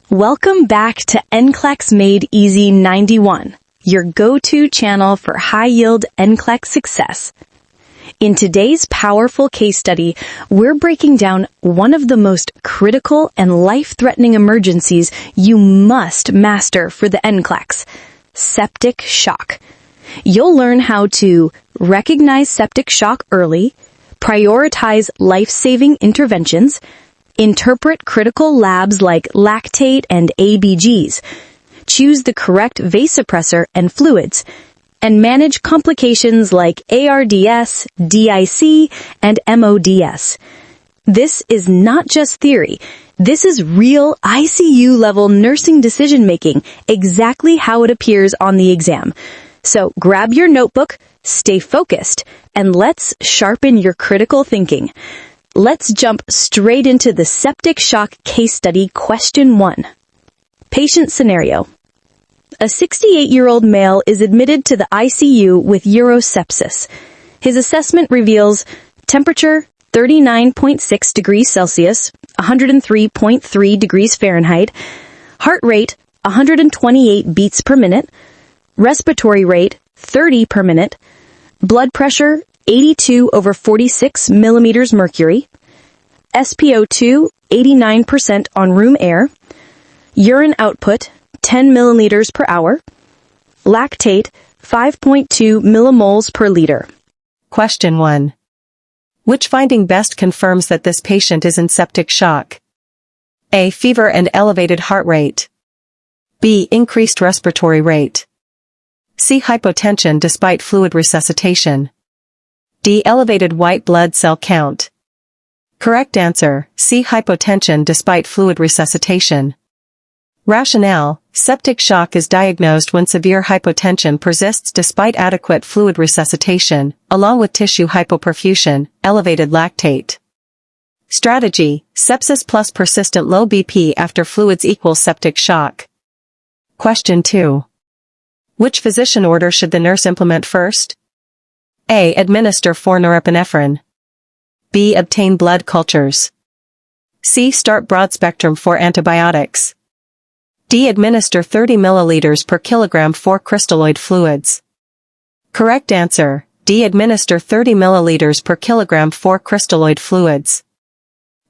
Welcome back to Nclex Made Easy 91, your go-to channel for high-yield Nclex success. In today's powerful case study, we're breaking down one of the most critical and life-threatening emergencies you must master for the Nclex: septic shock. You'll learn how to recognize septic shock early, prioritize life-saving interventions, interpret critical labs like lactate and ABGs, choose the correct vasopressor and fluids, and manage complications like ARDS, DIC, and MODS. This is not just theory. This is real ICU-level nursing decision-making, exactly how it appears on the exam. So grab your notebook, stay focused, and let's sharpen your critical thinking. Let's jump straight into the septic shock case study. Question 1. Patient scenario. A 68-year-old male is admitted to the ICU with urosepsis. His assessment reveals temperature 39.6 degrees Celsius, 103.3 degrees Fahrenheit, heart rate 128 beats per minute, respiratory rate 30 per minute, blood pressure 82/46 millimeters mercury, SpO2 89% on room air, urine output 10 milliliters per hour, lactate 5.2 millimoles per liter. Question 1. Which finding best confirms that this patient is in septic shock? A. Fever and elevated heart rate. B. Increased respiratory rate. C. Hypotension despite fluid resuscitation. D. Elevated white blood cell count. Correct answer, C. Hypotension despite fluid resuscitation. Rationale: septic shock is diagnosed when severe hypotension persists despite adequate fluid resuscitation, along with tissue hypoperfusion, elevated lactate. Strategy: sepsis plus persistent low BP after fluids equals septic shock. Question 2. Which physician order should the nurse implement first? A. Administer 4 norepinephrine. B. Obtain blood cultures. C. Start broad-spectrum 4 antibiotics. D. Administer 30 milliliters per kilogram 4 crystalloid fluids. Correct answer, D. Administer 30 milliliters per kilogram 4 crystalloid fluids.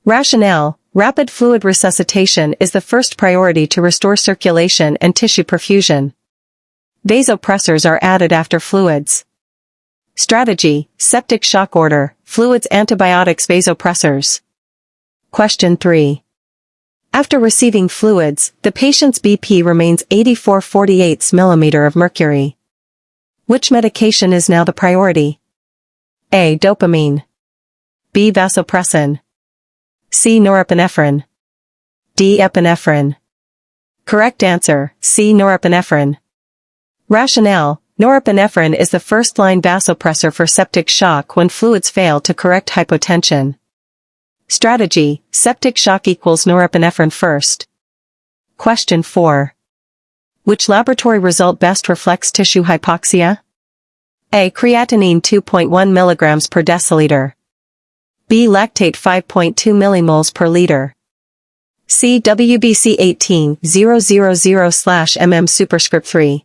Rationale: rapid fluid resuscitation is the first priority to restore circulation and tissue perfusion. Vasopressors are added after fluids. Strategy: septic shock order, fluids, antibiotics, vasopressors. Question 3. After receiving fluids, the patient's BP remains 84/48 millimeter of mercury. Which medication is now the priority? A. Dopamine. B. Vasopressin. C. Norepinephrine. D. Epinephrine. Correct answer, C. Norepinephrine. Rationale: norepinephrine is the first-line vasopressor for septic shock when fluids fail to correct hypotension. Strategy: septic shock equals norepinephrine first. Question 4. Which laboratory result best reflects tissue hypoxia? A. Creatinine 2.1 milligrams per deciliter. B. Lactate 5.2 millimoles per liter. C. WBC 18,000/mm superscript 3.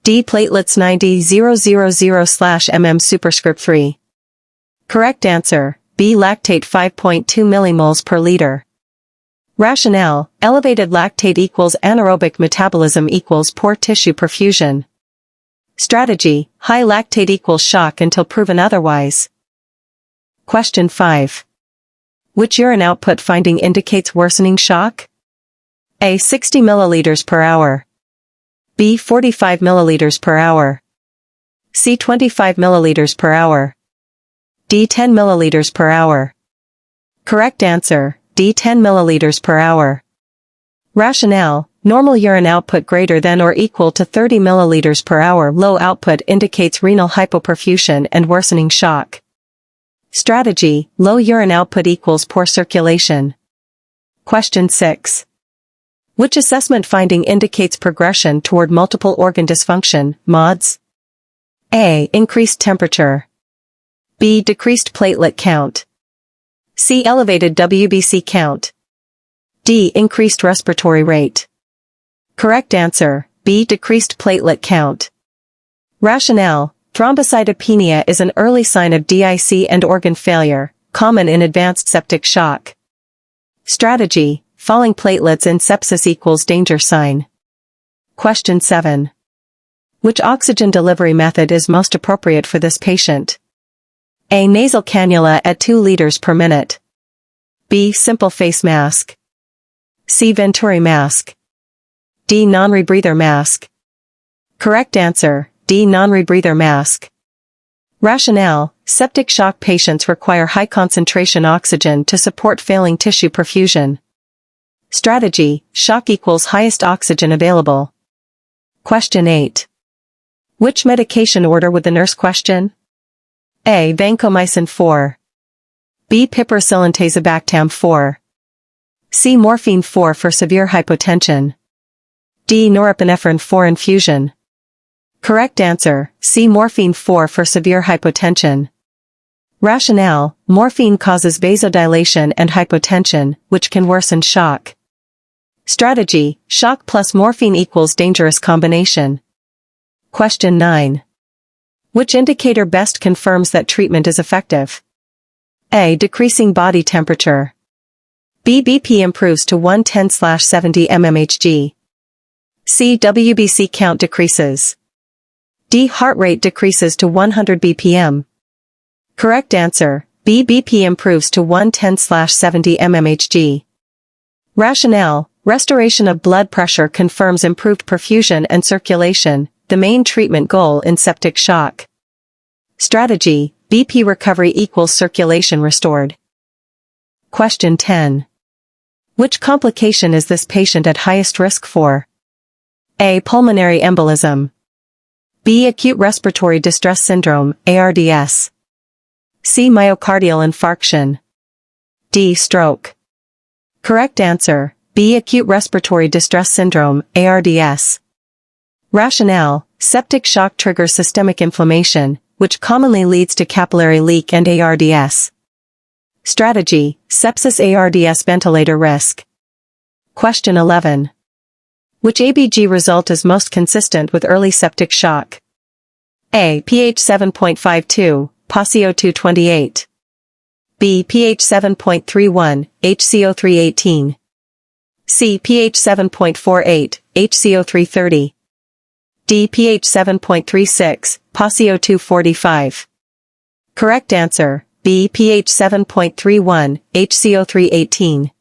D. Platelets 90,000/mm superscript 3. Correct answer, B. Lactate 5.2 millimoles per liter. Rationale: elevated lactate equals anaerobic metabolism equals poor tissue perfusion. Strategy: high lactate equals shock until proven otherwise. Question 5. Which urine output finding indicates worsening shock? A. 60 milliliters per hour. B. 45 milliliters per hour. C. 25 milliliters per hour. D. 10 milliliters per hour. Correct answer, D. 10 milliliters per hour. Rationale: normal urine output greater than or equal to 30 milliliters per hour. Low output indicates renal hypoperfusion and worsening shock. Strategy: low urine output equals poor circulation. Question 6. Which assessment finding indicates progression toward multiple organ dysfunction, MODS? A. Increased temperature. B. Decreased platelet count. C. Elevated WBC count. D. Increased respiratory rate. Correct answer, B. Decreased platelet count. Rationale: thrombocytopenia is an early sign of DIC and organ failure, common in advanced septic shock. Strategy: falling platelets in sepsis equals danger sign. Question 7. Which oxygen delivery method is most appropriate for this patient? A. Nasal cannula at 2 liters per minute. B. Simple face mask. C. Venturi mask. D. Non-rebreather mask. Correct answer, D. Non-rebreather mask. Rationale: septic shock patients require high concentration oxygen to support failing tissue perfusion. Strategy: shock equals highest oxygen available. Question 8. Which medication order would the nurse question? A. Vancomycin 4. B. Piperacillin-tazobactam 4. C. Morphine 4 for severe hypotension. D. Norepinephrine 4 infusion. Correct answer, C. Morphine 4 for severe hypotension. Rationale: morphine causes vasodilation and hypotension, which can worsen shock. Strategy: shock plus morphine equals dangerous combination. Question 9. Which indicator best confirms that treatment is effective? A. Decreasing body temperature. B. BP improves to 110/70 mmHg. C. WBC count decreases. D. Heart rate decreases to 100 bpm. Correct answer, B. BP improves to 110/70 mmHg. Rationale: restoration of blood pressure confirms improved perfusion and circulation, the main treatment goal in septic shock. Strategy: BP recovery equals circulation restored. Question 10. Which complication is this patient at highest risk for? A. Pulmonary embolism. B. Acute respiratory distress syndrome, ARDS. C. Myocardial infarction. D. Stroke. Correct answer, B. Acute respiratory distress syndrome, ARDS. Rationale: septic shock triggers systemic inflammation, which commonly leads to capillary leak and ARDS. Strategy: sepsis ARDS ventilator risk. Question 11. Which ABG result is most consistent with early septic shock? A. pH 7.52, PaCO2 28. B. pH 7.31, HCO3 18. C. pH 7.48, HCO3 30. D. pH 7.36, PaCO2 45. Correct answer, B. pH 7.31, HCO3 18.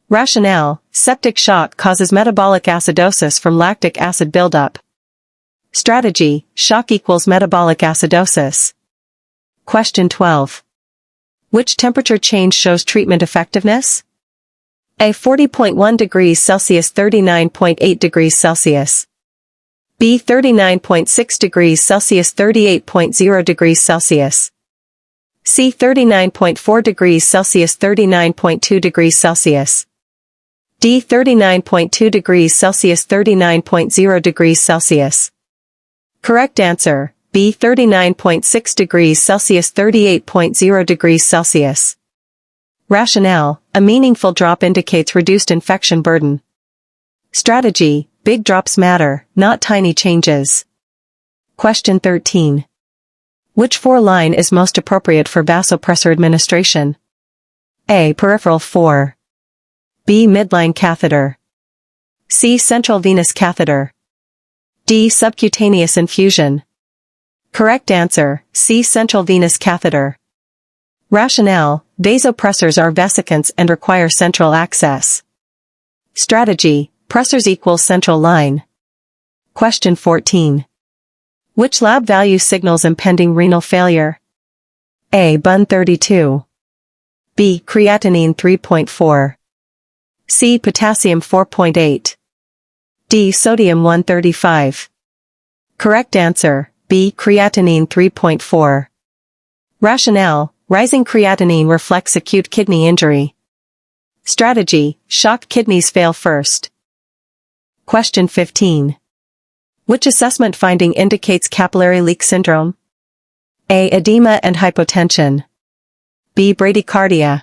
Rationale: septic shock causes metabolic acidosis from lactic acid buildup. Strategy: shock equals metabolic acidosis. Question 12. Which temperature change shows treatment effectiveness? A. 40.1 degrees Celsius 39.8 degrees Celsius. B. 39.6 degrees Celsius 38.0 degrees Celsius. C. 39.4 degrees Celsius 39.2 degrees Celsius. D. 39.2 degrees Celsius 39.0 degrees Celsius. Correct answer, B. 39.6 degrees Celsius 38.0 degrees Celsius. Rationale: a meaningful drop indicates reduced infection burden. Strategy: big drops matter, not tiny changes. Question 13. Which 4-line is most appropriate for vasopressor administration? A. Peripheral 4. B. Midline catheter. C. Central venous catheter. D. Subcutaneous infusion. Correct answer, C. Central venous catheter. Rationale: vasopressors are vesicants and require central access. Strategy: pressors equals central line. Question 14. Which lab value signals impending renal failure? A. BUN 32. B. Creatinine 3.4. C. Potassium 4.8. D. Sodium 135. Correct answer, B. Creatinine 3.4. Rationale: rising creatinine reflects acute kidney injury. Strategy: shocked kidneys fail first. Question 15. Which assessment finding indicates capillary leak syndrome? A. Edema and hypotension. B. Bradycardia.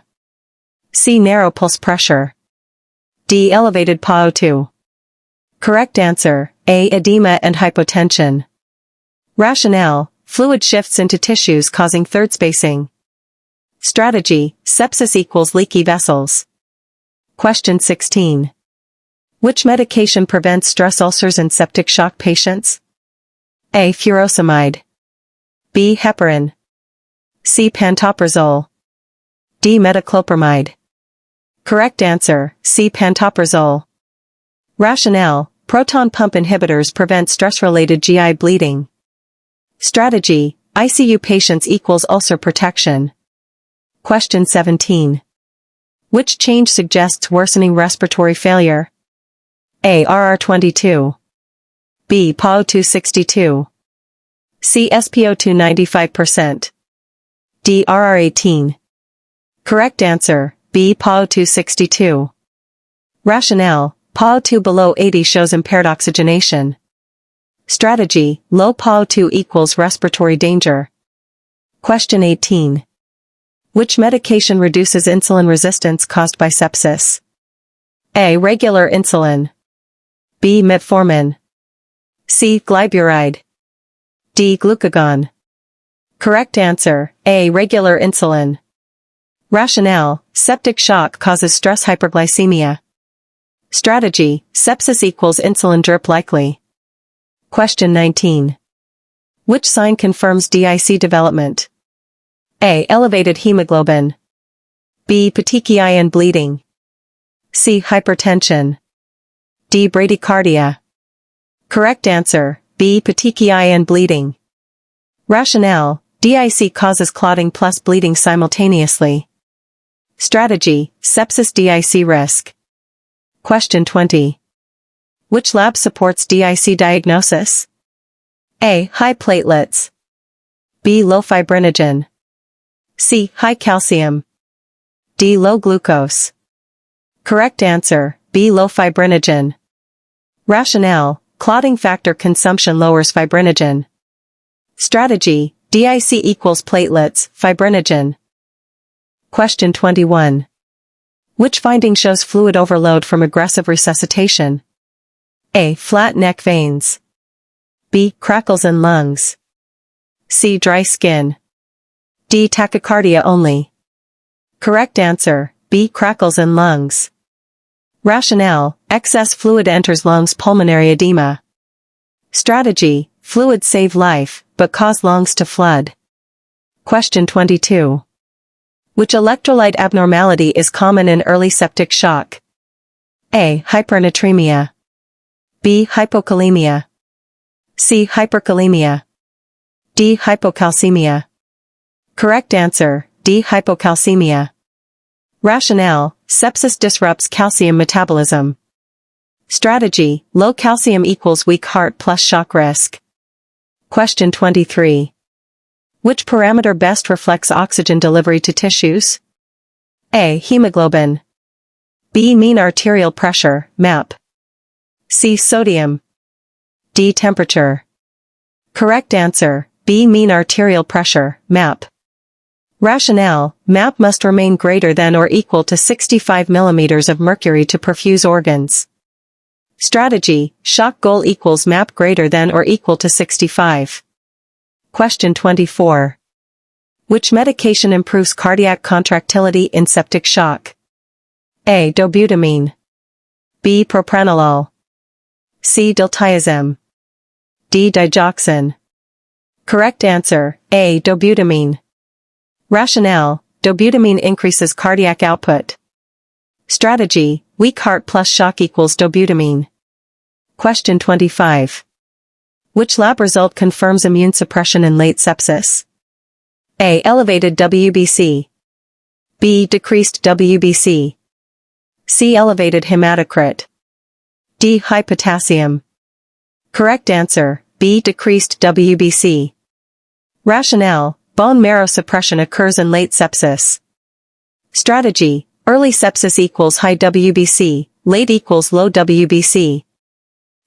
C. Narrow pulse pressure. D. Elevated PaO2. Correct answer, A. Edema and hypotension. Rationale, fluid shifts into tissues causing third spacing. Strategy, sepsis equals leaky vessels. Question 16. Which medication prevents stress ulcers in septic shock patients? A. Furosemide. B. Heparin. C. Pantoprazole. D. Metoclopramide. Correct answer, C. Pantoprazole. Rationale, proton pump inhibitors prevent stress-related GI bleeding. Strategy, ICU patients equals ulcer protection. Question 17. Which change suggests worsening respiratory failure? A. RR22. B. PaO262. C. SpO2 95%. D. RR18. Correct answer, B. PaO262. Rationale, PaO2 below 80 shows impaired oxygenation. Strategy, low PaO2 equals respiratory danger. Question 18. Which medication reduces insulin resistance caused by sepsis? A. Regular insulin. B. Metformin. C. Glyburide. D. Glucagon. Correct answer, A. Regular insulin. Rationale, septic shock causes stress hyperglycemia. Strategy, sepsis equals insulin drip likely. Question 19. Which sign confirms DIC development? A. Elevated hemoglobin. B. Petechiae and bleeding. C. Hypertension. D. Bradycardia. Correct answer, B. Petechiae and bleeding. Rationale, DIC causes clotting plus bleeding simultaneously. Strategy, sepsis DIC risk. Question 20. Which lab supports DIC diagnosis? A. High platelets. B. Low fibrinogen. C. High calcium. D. Low glucose. Correct answer, B. Low fibrinogen. Rationale, clotting factor consumption lowers fibrinogen. Strategy, DIC equals platelets, fibrinogen. Question 21. Which finding shows fluid overload from aggressive resuscitation? A. Flat neck veins. B. Crackles in lungs. C. Dry skin. D. Tachycardia only. Correct answer, B. Crackles in lungs. Rationale, excess fluid enters lungs pulmonary edema. Strategy, fluids save life, but cause lungs to flood. Question 22. Which electrolyte abnormality is common in early septic shock? A. Hypernatremia. B. Hypokalemia. C. Hyperkalemia. D. Hypocalcemia. Correct answer, D. Hypocalcemia. Rationale, sepsis disrupts calcium metabolism. Strategy, low calcium equals weak heart plus shock risk. Question 23. Which parameter best reflects oxygen delivery to tissues? A. Hemoglobin. B. Mean arterial pressure, MAP. C. Sodium. D. Temperature. Correct answer, B. Mean arterial pressure, MAP. Rationale, MAP must remain greater than or equal to 65 mm of mercury to perfuse organs. Strategy, shock goal equals MAP greater than or equal to 65. Question 24. Which medication improves cardiac contractility in septic shock? A. Dobutamine. B. Propranolol. C. Diltiazem. D. Digoxin. Correct answer, A. Dobutamine. Rationale, dobutamine increases cardiac output. Strategy, weak heart plus shock equals dobutamine. Question 25. Which lab result confirms immune suppression in late sepsis? A. Elevated WBC. B. Decreased WBC. C. Elevated hematocrit. D. High potassium. Correct answer, B. Decreased WBC. Rationale, bone marrow suppression occurs in late sepsis. Strategy, early sepsis equals high WBC, late equals low WBC.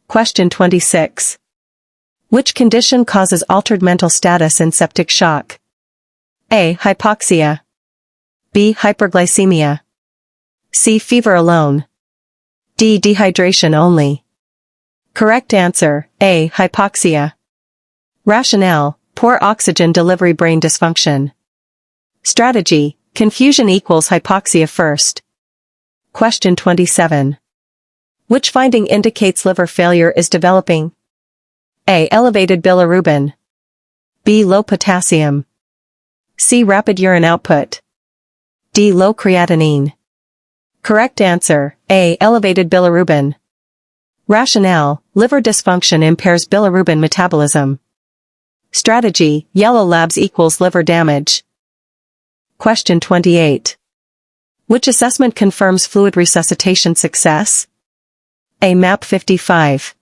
Question 26. Which condition causes altered mental status in septic shock? A. Hypoxia. B. Hyperglycemia. C. Fever alone. D. Dehydration only. Correct answer, A. Hypoxia. Rationale, poor oxygen delivery brain dysfunction. Strategy, confusion equals hypoxia first. Question 27. Which finding indicates liver failure is developing? A. Elevated bilirubin. B. Low potassium. C. Rapid urine output. D. Low creatinine. Correct answer, A. Elevated bilirubin. Rationale, liver dysfunction impairs bilirubin metabolism. Strategy, yellow labs equals liver damage. Question 28. Which assessment confirms fluid resuscitation success? A. MAP 55.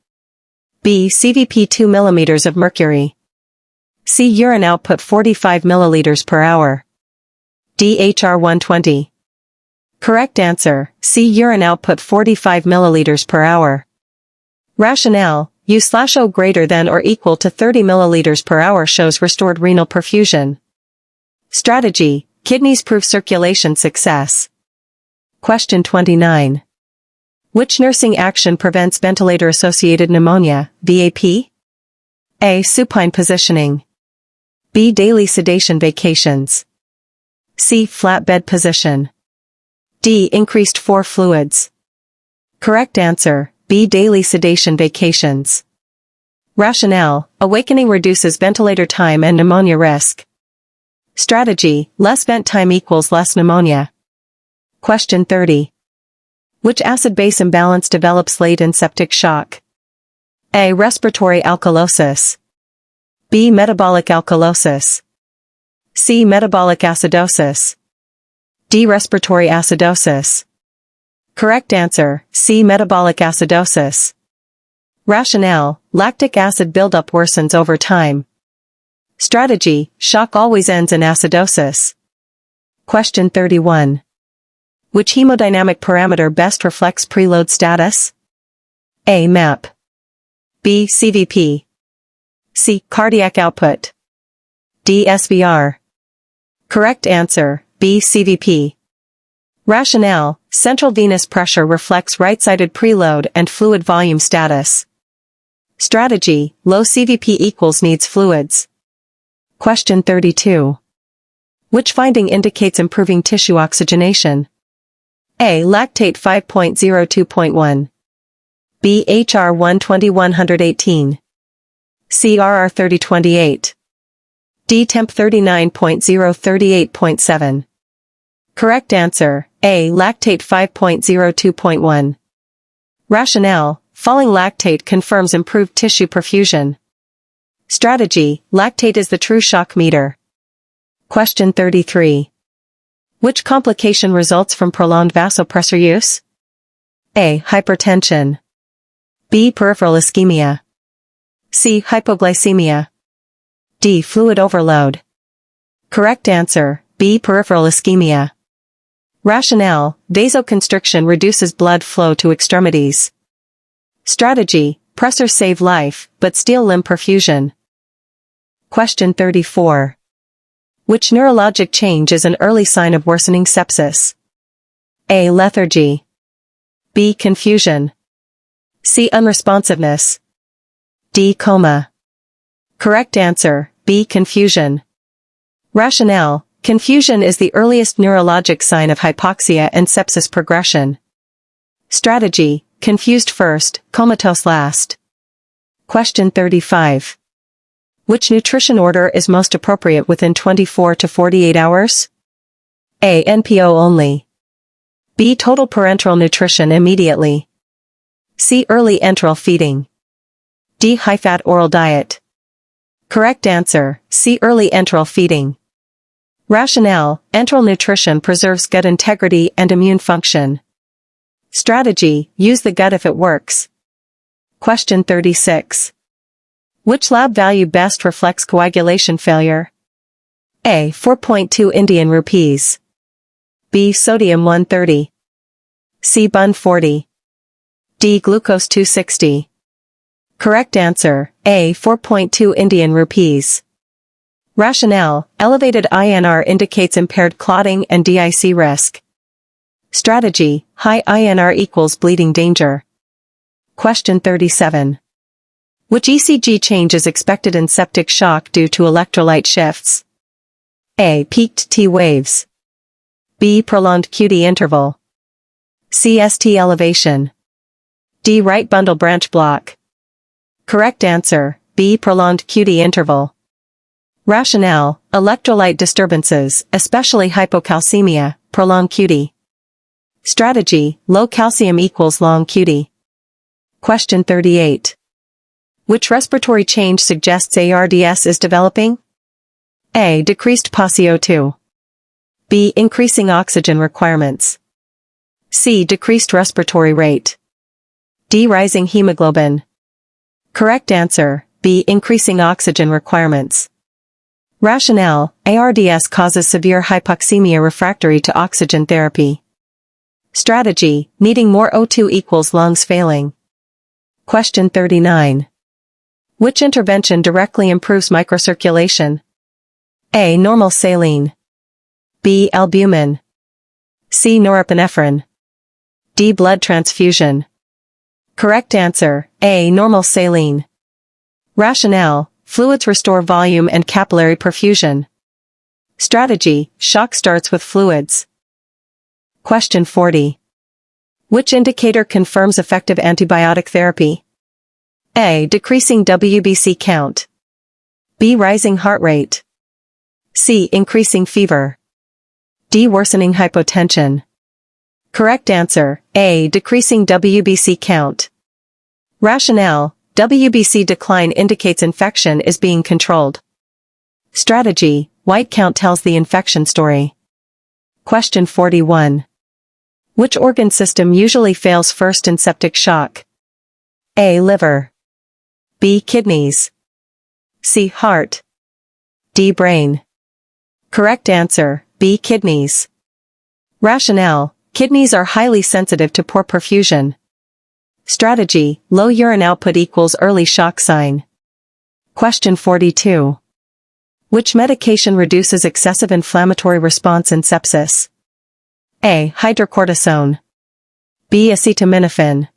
B. CVP 2 mm of mercury. C. Urine output 45 milliliters per hour. D. HR 120. Correct answer, C. Urine output 45 milliliters per hour. Rationale, U/O greater than or equal to 30 milliliters per hour shows restored renal perfusion. Strategy, kidneys prove circulation success. Question 29. Which nursing action prevents ventilator-associated pneumonia, VAP? A. Supine positioning. B. Daily sedation vacations. C. Flat bed position. D. Increased 4 fluids. Correct answer, B. Daily sedation vacations. Rationale, awakening reduces ventilator time and pneumonia risk. Strategy, less vent time equals less pneumonia. Question 30. Which acid-base imbalance develops late in septic shock? A. Respiratory alkalosis. B. Metabolic alkalosis. C. Metabolic acidosis. D. Respiratory acidosis. Correct answer, C. Metabolic acidosis. Rationale, lactic acid buildup worsens over time. Strategy, shock always ends in acidosis. Question 31. Which hemodynamic parameter best reflects preload status? A. MAP. B. CVP. C. Cardiac output. D. SVR. Correct answer, B. CVP. Rationale, central venous pressure reflects right-sided preload and fluid volume status. Strategy, low CVP equals needs fluids. Question 32. Which finding indicates improving tissue oxygenation? A. Lactate 5.02.1. B. HR 120-118. C. RR 3028. D. Temp 39.038.7. Correct answer, A. Lactate 5.02.1. Rationale, falling lactate confirms improved tissue perfusion. Strategy, lactate is the true shock meter. Question 33. Which complication results from prolonged vasopressor use? A. Hypertension. B. Peripheral ischemia. C. Hypoglycemia. D. Fluid overload. Correct answer, B. Peripheral ischemia. Rationale, vasoconstriction reduces blood flow to extremities. Strategy, pressors save life, but steal limb perfusion. Question 34. Which neurologic change is an early sign of worsening sepsis? A. Lethargy. B. Confusion. C. Unresponsiveness. D. Coma. Correct answer, B. Confusion. Rationale, confusion is the earliest neurologic sign of hypoxia and sepsis progression. Strategy, confused first, comatose last. Question 35. Which nutrition order is most appropriate within 24 to 48 hours? A. NPO only. B. Total parenteral nutrition immediately. C. Early enteral feeding. D. High-fat oral diet. Correct answer, C. Early enteral feeding. Rationale, enteral nutrition preserves gut integrity and immune function. Strategy, use the gut if it works. Question 36. Which lab value best reflects coagulation failure? A. 4.2 Indian rupees. B. Sodium 130. C. Bun 40. D. Glucose 260. Correct answer, A. 4.2 Indian rupees. Rationale, elevated INR indicates impaired clotting and DIC risk. Strategy, high INR equals bleeding danger. Question 37. Which ECG change is expected in septic shock due to electrolyte shifts? A. Peaked T waves. B. Prolonged QT interval. C. ST elevation. D. Right bundle branch block. Correct answer, B. Prolonged QT interval. Rationale, electrolyte disturbances, especially hypocalcemia, prolong QT. Strategy, low calcium equals long QT. Question 38. Which respiratory change suggests ARDS is developing? A. Decreased PaCO2. B. Increasing oxygen requirements. C. Decreased respiratory rate. D. Rising hemoglobin. Correct answer, B. Increasing oxygen requirements. Rationale, ARDS causes severe hypoxemia refractory to oxygen therapy. Strategy, needing more O2 equals lungs failing. Question 39. Which intervention directly improves microcirculation? A. Normal saline. B. Albumin. C. Norepinephrine. D. Blood transfusion. Correct answer, A. Normal saline. Rationale, fluids restore volume and capillary perfusion. Strategy, shock starts with fluids. Question 40. Which indicator confirms effective antibiotic therapy? A. Decreasing WBC count. B. Rising heart rate. C. Increasing fever. D. Worsening hypotension. Correct answer, A. Decreasing WBC count. Rationale, WBC decline indicates infection is being controlled. Strategy, white count tells the infection story. Question 41. Which organ system usually fails first in septic shock? A. Liver. B. Kidneys. C. Heart. D. Brain. Correct answer, B. Kidneys. Rationale, kidneys are highly sensitive to poor perfusion. Strategy, low urine output equals early shock sign. Question 42. Which medication reduces excessive inflammatory response in sepsis? A. Hydrocortisone. B. Acetaminophen.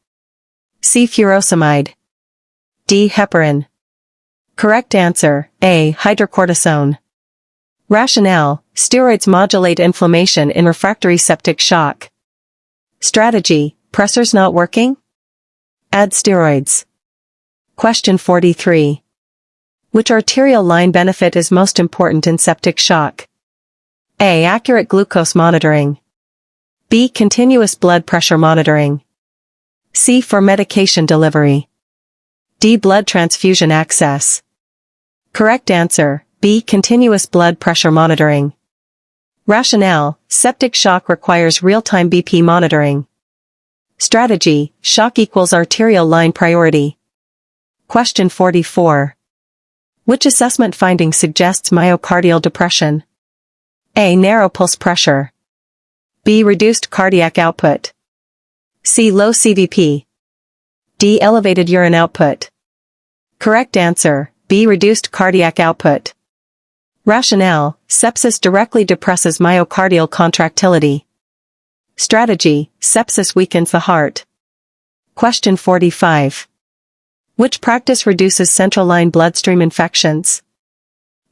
C. Furosemide. D. Heparin. Correct answer, A. Hydrocortisone. Rationale, steroids modulate inflammation in refractory septic shock. Strategy, pressors not working? Add steroids. Question 43. Which arterial line benefit is most important in septic shock? A. Accurate glucose monitoring. B. Continuous blood pressure monitoring. C. For medication delivery. D. Blood transfusion access. Correct answer, B. Continuous blood pressure monitoring. Rationale, septic shock requires real-time BP monitoring. Strategy, shock equals arterial line priority. Question 44. Which assessment finding suggests myocardial depression? A. Narrow pulse pressure. B. Reduced cardiac output. C. Low CVP. D. Elevated urine output. Correct answer, B. Reduced cardiac output. Rationale, sepsis directly depresses myocardial contractility. Strategy, sepsis weakens the heart. Question 45. Which practice reduces central line bloodstream infections?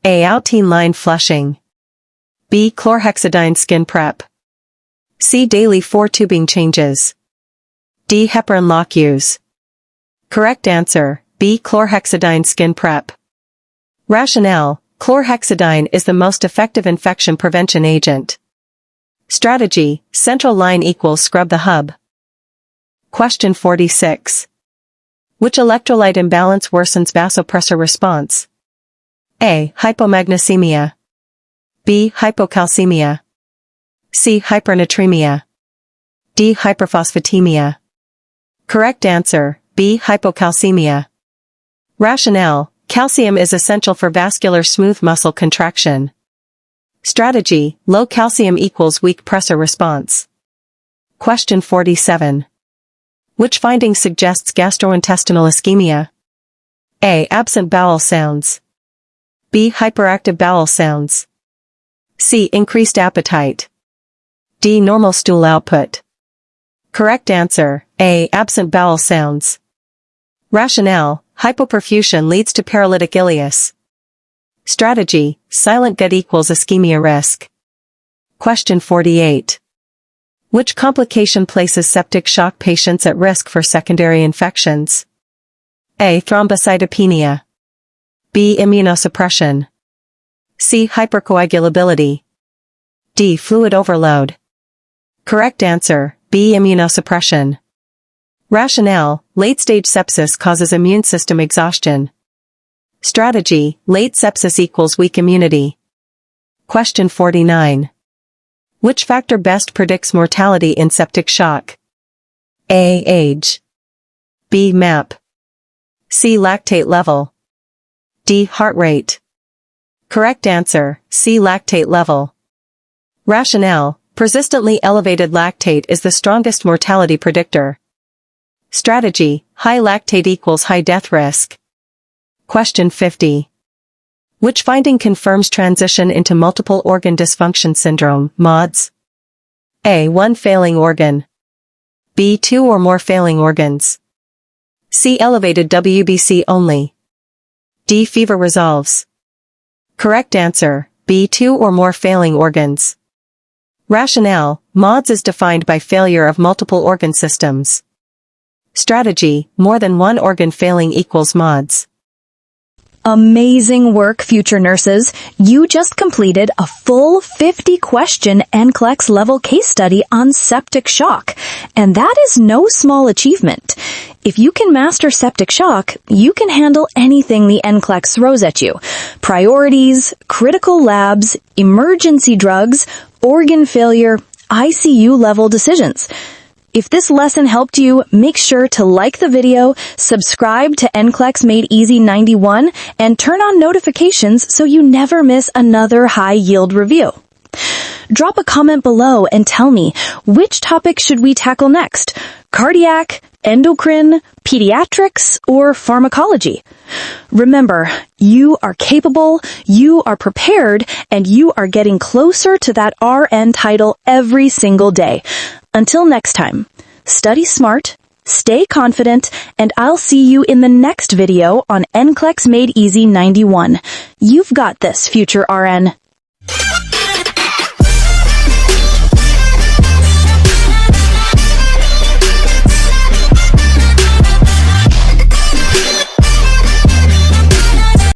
A. Outine line flushing. B. Chlorhexidine skin prep. C. Daily 4 tubing changes. D. Heparin lock use. Correct answer, B. Chlorhexidine skin prep. Rationale, chlorhexidine is the most effective infection prevention agent. Strategy, central line equals scrub the hub. Question 46. Which electrolyte imbalance worsens vasopressor response? A. Hypomagnesemia. B. Hypocalcemia. C. Hypernatremia. D. Hyperphosphatemia. Correct answer, B. Hypocalcemia. Rationale, calcium is essential for vascular smooth muscle contraction. Strategy, low calcium equals weak pressor response. Question 47. Which finding suggests gastrointestinal ischemia? A. Absent bowel sounds. B. Hyperactive bowel sounds. C. Increased appetite. D. Normal stool output. Correct answer, A. Absent bowel sounds. Rationale, hypoperfusion leads to paralytic ileus. Strategy, silent gut equals ischemia risk. Question 48. Which complication places septic shock patients at risk for secondary infections? A. Thrombocytopenia. B. Immunosuppression. C. Hypercoagulability. D. Fluid overload. Correct answer, B. Immunosuppression. Rationale, late-stage sepsis causes immune system exhaustion. Strategy, late sepsis equals weak immunity. Question 49. Which factor best predicts mortality in septic shock? A. Age. B. MAP. C. Lactate level. D. Heart rate. Correct answer, C. Lactate level. Rationale, persistently elevated lactate is the strongest mortality predictor. Strategy, high lactate equals high death risk. Question 50. Which finding confirms transition into multiple organ dysfunction syndrome, MODS? A. 1 failing organ. B. 2 or more failing organs. C. Elevated WBC only. D. Fever resolves. Correct answer, B. 2 or more failing organs. Rationale, MODS is defined by failure of multiple organ systems. Strategy, more than one organ failing equals MODS. Amazing work, future nurses. You just completed a full 50-question Nclex level case study on septic shock, and that is no small achievement. If you can master septic shock, you can handle anything the Nclex throws at you. Priorities, critical labs, emergency drugs, organ failure, ICU level decisions. If this lesson helped you, make sure to like the video, subscribe to Nclex Made Easy 91, and turn on notifications so you never miss another high-yield review. Drop a comment below and tell me, which topic should we tackle next? Cardiac, endocrine, pediatrics, or pharmacology? Remember, you are capable, you are prepared, and you are getting closer to that RN title every single day. Until next time, study smart, stay confident, and I'll see you in the next video on Nclex Made Easy 91. You've got this, future RN.